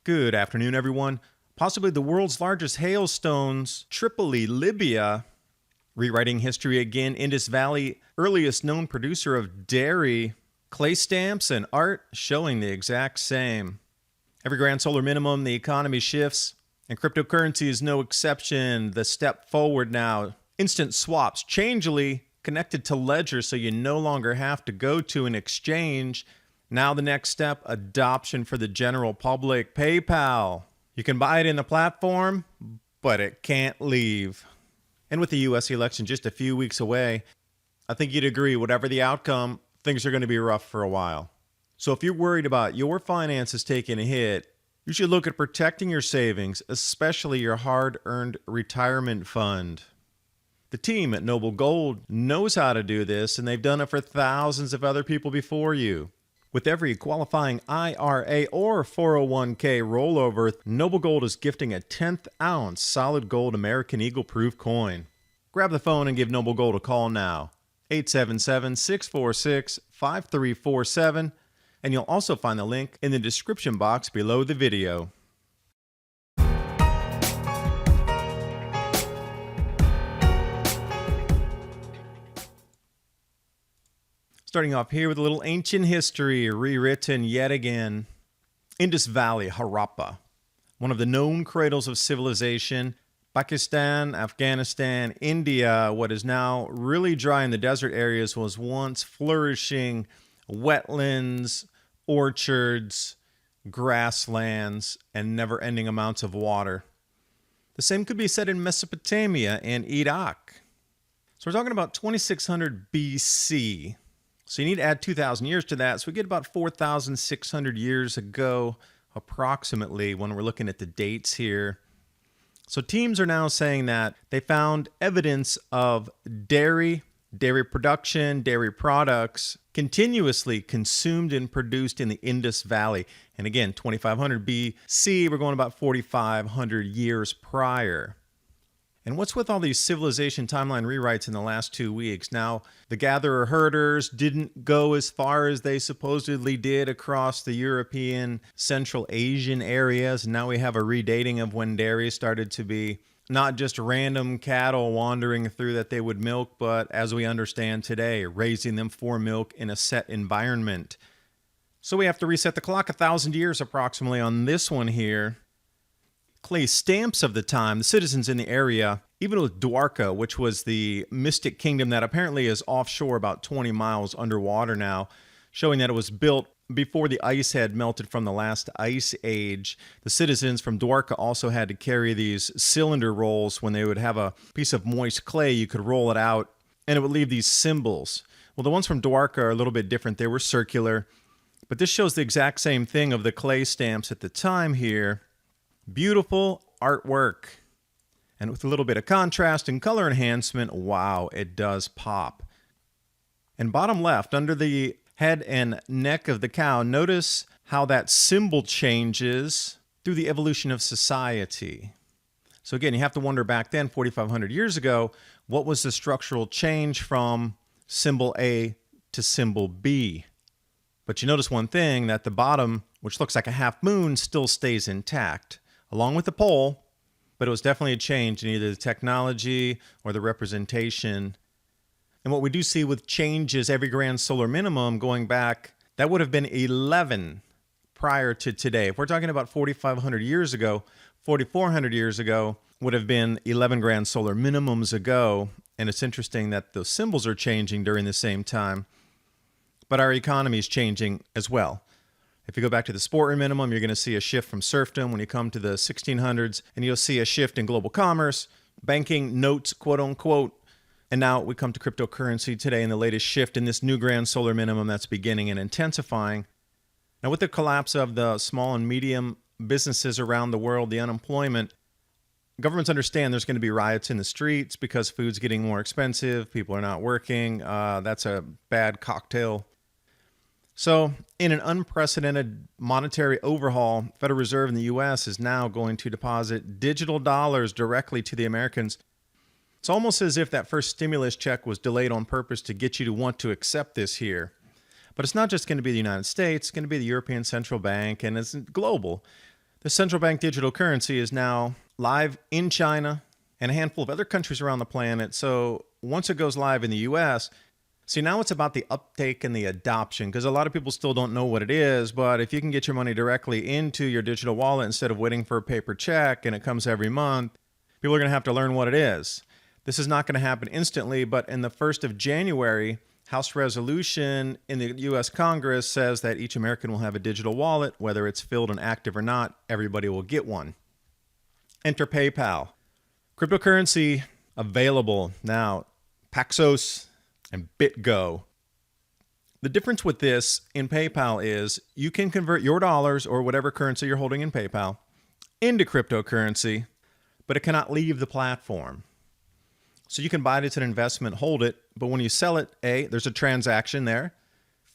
Good afternoon, everyone. Possibly the world's largest hailstones, Tripoli, Libya. Rewriting history again, Indus Valley, earliest known producer of dairy, clay stamps, and art showing the exact same. Every grand solar minimum, the economy shifts, and cryptocurrency is no exception. The step forward now. Instant swaps, Changelly, connected to Ledger so you no longer have to go to an exchange. Now the next step, adoption for the general public, PayPal. You can buy it in the platform, but it can't leave. And with the U.S. election just a few weeks away, I think you'd agree, whatever the outcome, things are going to be rough for a while. So if you're worried about your finances taking a hit, you should look at protecting your savings, especially your hard-earned retirement fund. The team at Noble Gold knows how to do this, and they've done it for thousands of other people before you. With every qualifying IRA or 401k rollover, Noble Gold is gifting a 10th ounce solid gold American Eagle proof coin. Grab the phone and give Noble Gold a call now. 877-646-5347. And you'll also find the link in the description box below the video. Starting off here with a little ancient history, rewritten yet again. Indus Valley, Harappa, one of the known cradles of civilization. Pakistan, Afghanistan, India, what is now really dry in the desert areas, was once flourishing wetlands, orchards, grasslands, and never-ending amounts of water. The same could be said in Mesopotamia and Iraq. So we're talking about 2600 BC. So you need to add 2,000 years to that. So we get about 4,600 years ago, approximately, when we're looking at the dates here. So teams are now saying that they found evidence of dairy production, dairy products continuously consumed and produced in the Indus Valley. And again, 2500 BC, we're going about 4,500 years prior. And what's with all these civilization timeline rewrites in the last 2 weeks? Now, the gatherer-herders didn't go as far as they supposedly did across the European, Central Asian areas. Now we have a redating of when dairy started to be not just random cattle wandering through that they would milk, but as we understand today, raising them for milk in a set environment. So we have to reset the clock 1,000 years approximately on this one here. Clay stamps of the time, the citizens in the area, even with Dwarka, which was the mystic kingdom that apparently is offshore about 20 miles underwater now, showing that it was built before the ice had melted from the last ice age. The citizens from Dwarka also had to carry these cylinder rolls. When they would have a piece of moist clay, you could roll it out, and it would leave these symbols. Well, the ones from Dwarka are a little bit different. They were circular, but this shows the exact same thing of the clay stamps at the time here. Beautiful artwork. And with a little bit of contrast and color enhancement, wow, it does pop. And bottom left, under the head and neck of the cow, notice how that symbol changes through the evolution of society. So again, you have to wonder back then, 4,500 years ago, what was the structural change from symbol A to symbol B? But you notice one thing, that the bottom, which looks like a half moon, still stays intact, along with the pole, but it was definitely a change in either the technology or the representation. And what we do see with changes every grand solar minimum going back, that would have been 11 prior to today. If we're talking about 4,500 years ago, 4,400 years ago would have been 11 grand solar minimums ago. And it's interesting that the symbols are changing during the same time, but our economy is changing as well. If you go back to the sport minimum, you're going to see a shift from serfdom when you come to the 1600s, and you'll see a shift in global commerce, banking, notes, quote unquote. And now we come to cryptocurrency today in the latest shift in this new grand solar minimum that's beginning and intensifying. Now with the collapse of the small and medium businesses around the world, the unemployment, governments understand there's going to be riots in the streets because food's getting more expensive, people are not working. That's a bad cocktail. So in an unprecedented monetary overhaul, Federal Reserve in the U.S. is now going to deposit digital dollars directly to the Americans. It's almost as if that first stimulus check was delayed on purpose to get you to want to accept this here. But it's not just going to be the United States, it's going to be the European Central Bank, and it's global. The central bank digital currency is now live in China and a handful of other countries around the planet. So once it goes live in the US, see, now it's about the uptake and the adoption, because a lot of people still don't know what it is. But if you can get your money directly into your digital wallet instead of waiting for a paper check and it comes every month, people are going to have to learn what it is. This is not going to happen instantly, but in the 1st of January, House resolution in the U.S. Congress says that each American will have a digital wallet, whether it's filled and active or not. Everybody will get one. Enter PayPal. Cryptocurrency available now. Paxos and BitGo. The difference with this in PayPal is you can convert your dollars or whatever currency you're holding in PayPal into cryptocurrency, but it cannot leave the platform. So you can buy it as an investment, hold it, but when you sell it, A, there's a transaction there.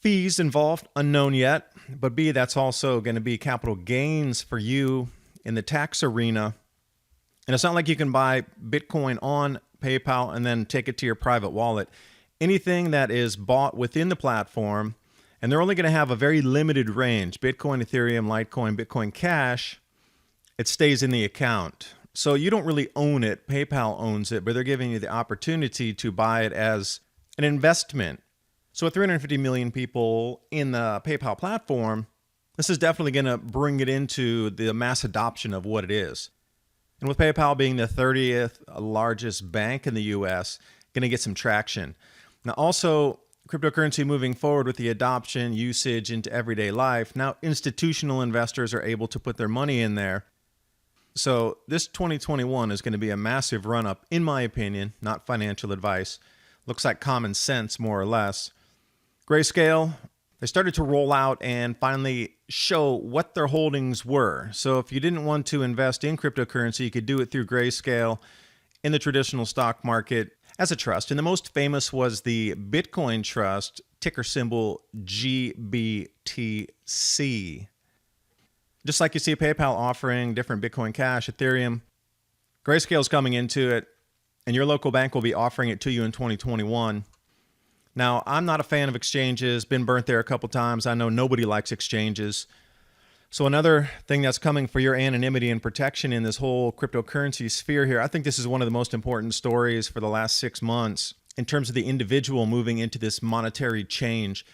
Fees involved, unknown yet, but B, that's also going to be capital gains for you in the tax arena. And it's not like you can buy Bitcoin on PayPal and then take it to your private wallet. Anything that is bought within the platform, and they're only going to have a very limited range, Bitcoin, Ethereum, Litecoin, Bitcoin Cash, it stays in the account. So you don't really own it. PayPal owns it, but they're giving you the opportunity to buy it as an investment. So with 350 million people in the PayPal platform, this is definitely going to bring it into the mass adoption of what it is. And with PayPal being the 30th largest bank in the US, going to get some traction. Now also, cryptocurrency moving forward with the adoption, usage into everyday life. Now institutional investors are able to put their money in there. So this 2021 is going to be a massive run up, in my opinion, not financial advice. Looks like common sense, more or less. Grayscale, they started to roll out and finally show what their holdings were. So if you didn't want to invest in cryptocurrency, you could do it through Grayscale in the traditional stock market as a trust. And the most famous was the Bitcoin Trust, ticker symbol GBTC. Just like you see PayPal offering different Bitcoin Cash, Ethereum, Grayscale's coming into it, and your local bank will be offering it to you in 2021. Now, I'm not a fan of exchanges, been burnt there a couple times. I know nobody likes exchanges. So another thing that's coming for your anonymity and protection in this whole cryptocurrency sphere here, I think this is one of the most important stories for the last 6 months in terms of the individual moving into this monetary change.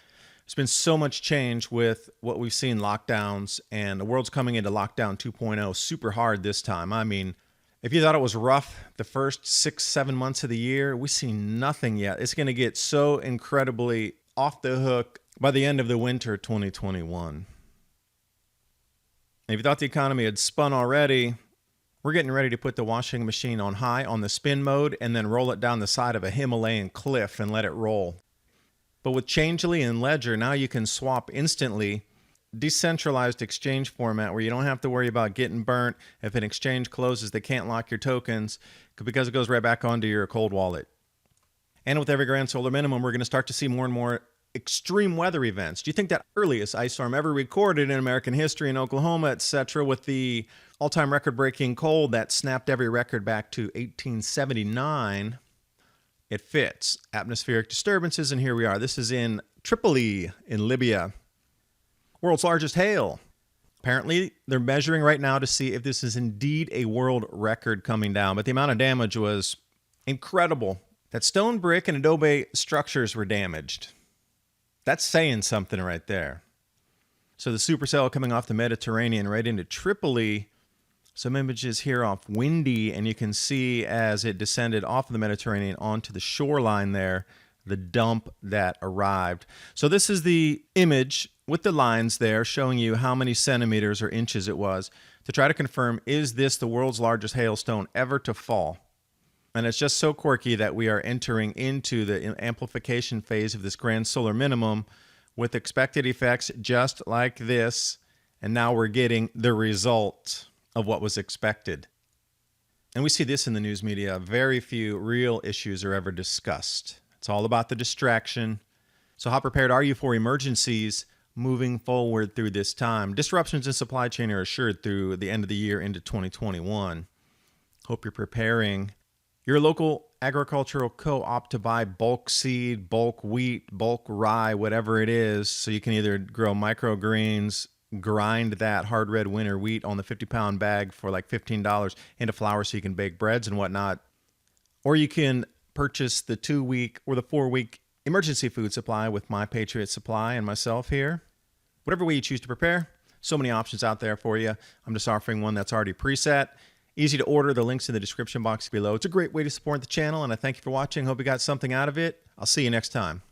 There's been so much change with what we've seen, lockdowns, and the world's coming into lockdown 2.0 super hard this time. I mean, if you thought it was rough the first 6-7 months of the year, we've seen nothing yet. It's going to get so incredibly off the hook by the end of the winter 2021. And if you thought the economy had spun already, we're getting ready to put the washing machine on high on the spin mode and then roll it down the side of a Himalayan cliff and let it roll. But with Changely and Ledger, now you can swap instantly. Decentralized exchange format where you don't have to worry about getting burnt. If an exchange closes, they can't lock your tokens because it goes right back onto your cold wallet. And with every grand solar minimum, we're going to start to see more and more extreme weather events. Do you think that earliest ice storm ever recorded in American history in Oklahoma, etc., with the all-time record-breaking cold that snapped every record back to 1879, it fits. Atmospheric disturbances, and here we are. This is in Tripoli in Libya. World's largest hail. Apparently, they're measuring right now to see if this is indeed a world record coming down, but the amount of damage was incredible. That stone, brick, and adobe structures were damaged. That's saying something right there. So the supercell coming off the Mediterranean right into Tripoli. Some images here off Windy, and you can see as it descended off of the Mediterranean onto the shoreline there, the dump that arrived. So this is the image with the lines there showing you how many centimeters or inches it was to try to confirm, is this the world's largest hailstone ever to fall? And it's just so quirky that we are entering into the amplification phase of this grand solar minimum with expected effects just like this. And now we're getting the result of what was expected. And we see this in the news media. Very few real issues are ever discussed. It's all about the distraction. So how prepared are you for emergencies moving forward through this time? Disruptions in supply chain are assured through the end of the year into 2021. Hope you're preparing your local agricultural co-op to buy bulk seed, bulk wheat, bulk rye, whatever it is, so you can either grow microgreens, grind that hard red winter wheat on the 50-pound bag for like $15 into flour so you can bake breads and whatnot. Or you can purchase the 2-week or the 4-week emergency food supply with my Patriot supply and myself here. Whatever way you choose to prepare, so many options out there for you. I'm just offering one that's already preset. Easy to order. The link's in the description box below. It's a great way to support the channel, and I thank you for watching. Hope you got something out of it. I'll see you next time.